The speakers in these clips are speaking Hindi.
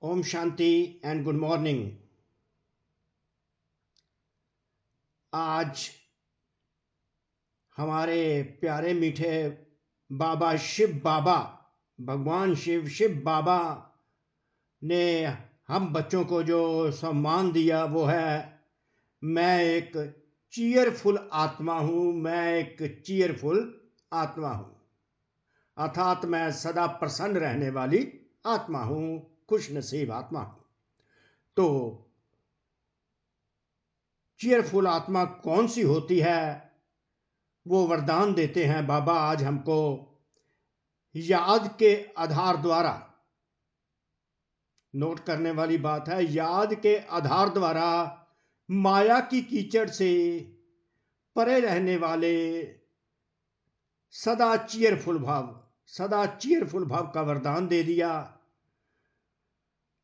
Om Shanti and good morning. आज हमारे प्यारे मीठे बाबा शिव बाबा, भगवान शिव बाबा ने हम बच्चों को जो सम्मान दिया वो है मैं एक चीयरफुल आत्मा हूं, मैं एक चीयरफुल आत्मा हूं, अर्थात मैं सदा प्रसन्न रहने वाली आत्मा हूं, खुश नसीब आत्मा हूं। तो चीयरफुल आत्मा कौन सी होती है, वो वरदान देते हैं बाबा आज हमको याद के आधार द्वारा। नोट करने वाली बात है, याद के आधार द्वारा माया की कीचड़ से परे रहने वाले सदा चीयरफुल भाव का वरदान दे दिया।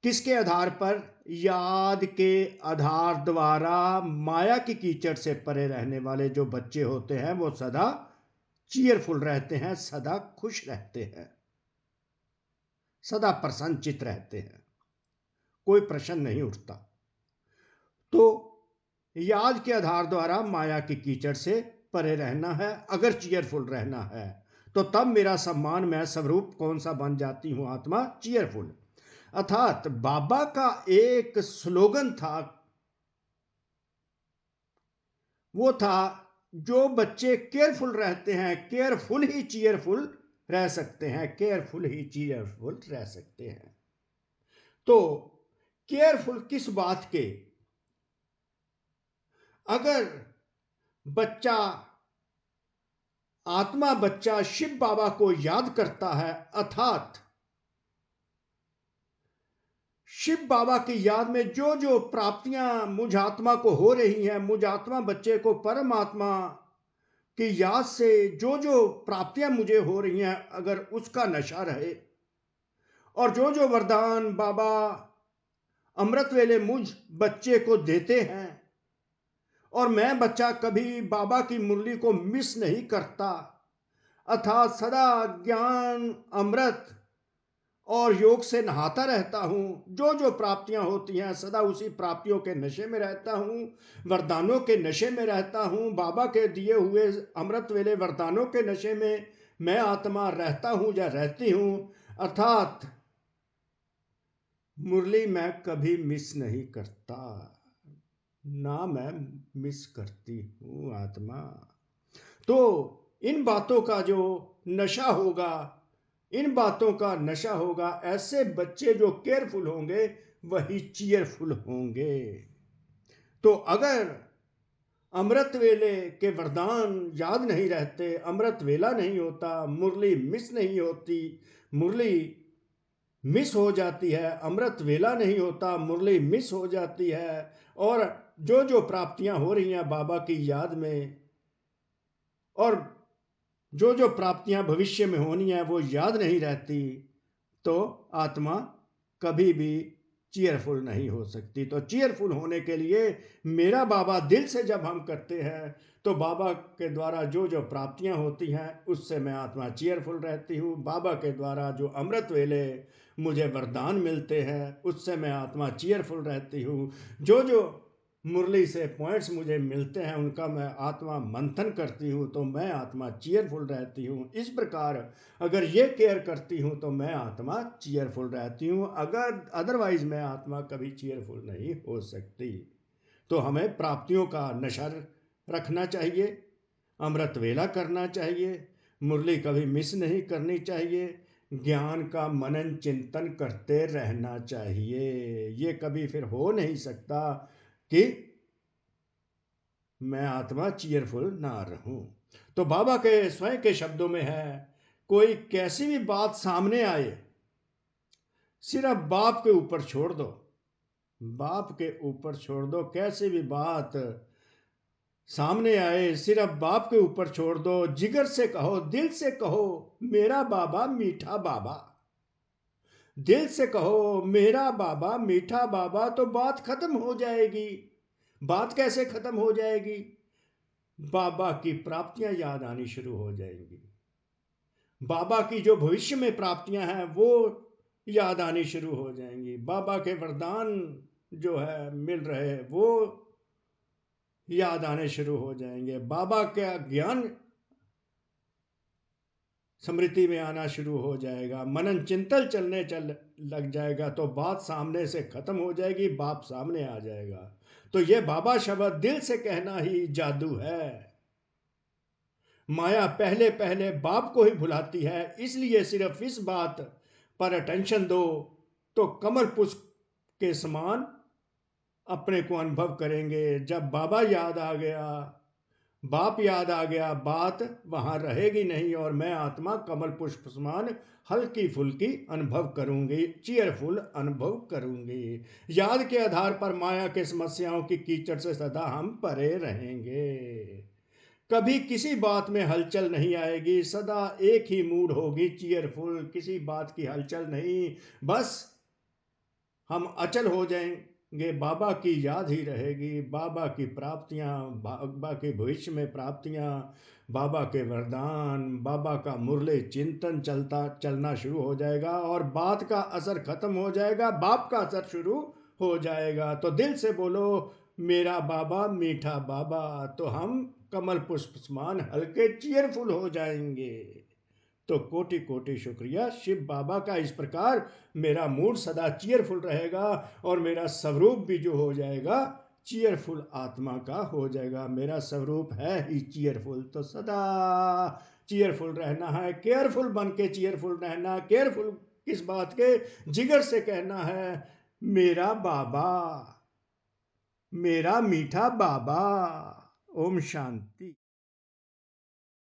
किसके आधार पर? याद के आधार द्वारा माया की कीचड़ से परे रहने वाले जो बच्चे होते हैं वो सदा चीयरफुल रहते हैं, सदा खुश रहते हैं, सदा प्रसन्नचित रहते हैं, कोई प्रश्न नहीं उठता। तो याद के आधार द्वारा माया की कीचड़ से परे रहना है। अगर चीयरफुल रहना है तो तब मेरा सम्मान, मैं स्वरूप कौन सा बन जाती हूं? आत्मा चीयरफुल। अर्थात बाबा का एक स्लोगन था, वो था जो बच्चे केयरफुल रहते हैं केयरफुल ही चीयरफुल रह सकते हैं, केयरफुल ही चीयरफुल रह सकते हैं। तो केयरफुल किस बात के? अगर बच्चा, आत्मा बच्चा शिव बाबा को याद करता है, अर्थात शिव बाबा की याद में जो जो प्राप्तियां मुझ आत्मा को हो रही हैं, मुझ आत्मा बच्चे को परमात्मा की याद से जो जो प्राप्तियां मुझे हो रही हैं, अगर उसका नशा रहे और जो जो वरदान बाबा अमृत वेले मुझ बच्चे को देते हैं और मैं बच्चा कभी बाबा की मुरली को मिस नहीं करता, अर्थात सदा ज्ञान अमृत और योग से नहाता रहता हूं, जो जो प्राप्तियां होती हैं सदा उसी प्राप्तियों के नशे में रहता हूं, वरदानों के नशे में रहता हूं, बाबा के दिए हुए अमृत वेले वरदानों के नशे में मैं आत्मा रहता हूं या रहती हूं, अर्थात मुरली मैं कभी मिस नहीं करता, ना मैं मिस करती हूं आत्मा। तो इन बातों का जो नशा होगा, इन बातों का नशा होगा, ऐसे बच्चे जो केयरफुल होंगे वही चीयरफुल होंगे। तो अगर अमृत वेले के वरदान याद नहीं रहते, अमृत वेला नहीं होता, मुरली मिस नहीं होती, मुरली मिस हो जाती है, अमृत वेला नहीं होता, मुरली मिस हो जाती है, और जो जो प्राप्तियां हो रही हैं बाबा की याद में और जो जो प्राप्तियां भविष्य में होनी है वो याद नहीं रहती, तो आत्मा कभी भी चीयरफुल नहीं हो सकती। तो चीयरफुल होने के लिए मेरा बाबा दिल से जब हम करते हैं तो बाबा के द्वारा जो जो प्राप्तियां होती हैं उससे मैं आत्मा चीयरफुल रहती हूँ। बाबा के द्वारा जो अमृत वेले मुझे वरदान मिलते हैं उससे मैं आत्मा चीयरफुल रहती हूँ। जो जो मुरली से पॉइंट्स मुझे मिलते हैं उनका मैं आत्मा मंथन करती हूँ तो मैं आत्मा चीयरफुल रहती हूँ। इस प्रकार अगर ये केयर करती हूँ तो मैं आत्मा चीयरफुल रहती हूँ, अगर अदरवाइज मैं आत्मा कभी चीयरफुल नहीं हो सकती। तो हमें प्राप्तियों का नशा रखना चाहिए, अमृत वेला करना चाहिए, मुरली कभी मिस नहीं करनी चाहिए, ज्ञान का मनन चिंतन करते रहना चाहिए। ये कभी फिर हो नहीं सकता कि मैं आत्मा चीयरफुल ना रहूं। तो बाबा के स्वयं के शब्दों में है, कोई कैसी भी बात सामने आए सिर्फ बाप के ऊपर छोड़ दो, बाप के ऊपर छोड़ दो, कैसी भी बात सामने आए सिर्फ बाप के ऊपर छोड़ दो, जिगर से कहो, दिल से कहो मेरा बाबा मीठा बाबा, दिल से कहो मेरा बाबा मीठा बाबा, तो बात खत्म हो जाएगी। बात कैसे खत्म हो जाएगी? बाबा की प्राप्तियां याद आनी शुरू हो जाएंगी, बाबा की जो भविष्य में प्राप्तियां हैं वो याद आनी शुरू हो जाएंगी। बाबा के वरदान जो है मिल रहे वो याद आने शुरू हो जाएंगे। बाबा का ज्ञान स्मृति में आना शुरू हो जाएगा। मनन चिंतन चल लग जाएगा तो बात सामने से खत्म हो जाएगी, बाप सामने आ जाएगा। तो ये बाबा शब्द दिल से कहना ही जादू है। माया पहले पहले बाप को ही भुलाती है, इसलिए सिर्फ इस बात पर अटेंशन दो तो कमल पुष्प के समान अपने को अनुभव करेंगे। जब बाबा याद आ गया, बाप याद आ गया, बात वहां रहेगी नहीं और मैं आत्मा कमल पुष्प समान हल्की फुल्की अनुभव करूंगी, चीयरफुल अनुभव करूंगी। याद के आधार पर माया के समस्याओं की कीचड़ से सदा हम परे रहेंगे। कभी किसी बात में हलचल नहीं आएगी, सदा एक ही मूड होगी, चीयरफुल, किसी बात की हलचल नहीं, बस हम अचल हो जाएंगे। बाबा की याद ही रहेगी, बाबा की प्राप्तियां, बाबा के भविष्य में प्राप्तियां, बाबा के वरदान, बाबा का मुरली चिंतन चलना शुरू हो जाएगा और बात का असर खत्म हो जाएगा, बाप का असर शुरू हो जाएगा। तो दिल से बोलो मेरा बाबा मीठा बाबा, तो हम कमल पुष्प समान हल्के चीयरफुल हो जाएंगे। तो कोटि कोटि शुक्रिया शिव बाबा का। इस प्रकार मेरा मूड सदा चीयरफुल रहेगा और मेरा स्वरूप भी जो हो जाएगा चीयरफुल आत्मा का हो जाएगा। मेरा स्वरूप है ही चीयरफुल, तो सदा चीयरफुल रहना है, केयरफुल बन के चीयरफुल रहना। केयरफुल किस बात के? जिगर से कहना है मेरा बाबा, मेरा मीठा बाबा। ओम शांति।